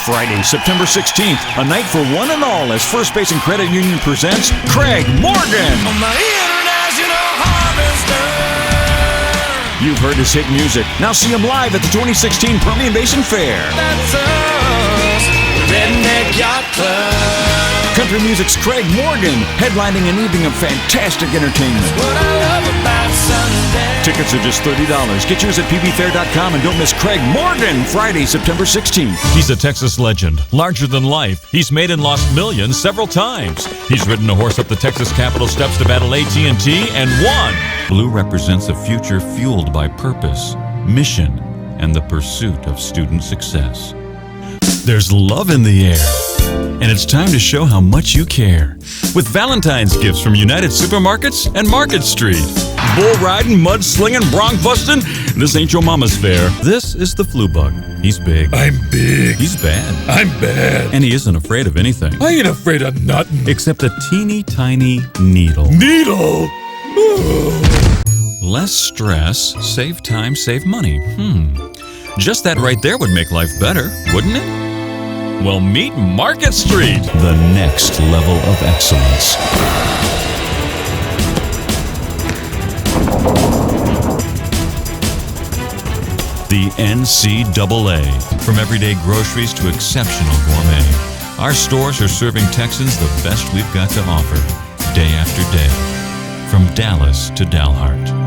Friday, September 16th, a night for one and all as First Basin Credit Union presents Craig Morgan. On my international harvester. You've heard his hit music. Now see him live at the 2016 Permian Basin Fair. That's us, Redneck Yacht Club. Country music's Craig Morgan, headlining an evening of fantastic entertainment. What I love about Sunday. Tickets are just $30. Get yours at pbfair.com and don't miss Craig Morgan, Friday, September 16th. He's a Texas legend, larger than life. He's made and lost millions several times. He's ridden a horse up the Texas Capitol steps to battle AT&T and won. Blue represents a future fueled by purpose, mission, and the pursuit of student success. There's love in the air, and it's time to show how much you care with Valentine's gifts from United Supermarkets and Market Street. Bull riding, mud slinging, bronc busting, this ain't your mama's fair. This is the flu bug. He's big. I'm big. He's bad. I'm bad. And he isn't afraid of anything. I ain't afraid of nothing. Except a teeny tiny needle. Needle? Less stress, save time, save money. Just that right there would make life better, wouldn't it? Well, meet Market Street, the next level of excellence. The NCAA. From everyday groceries to exceptional gourmet, our stores are serving Texans the best we've got to offer, day after day. From Dallas to Dalhart.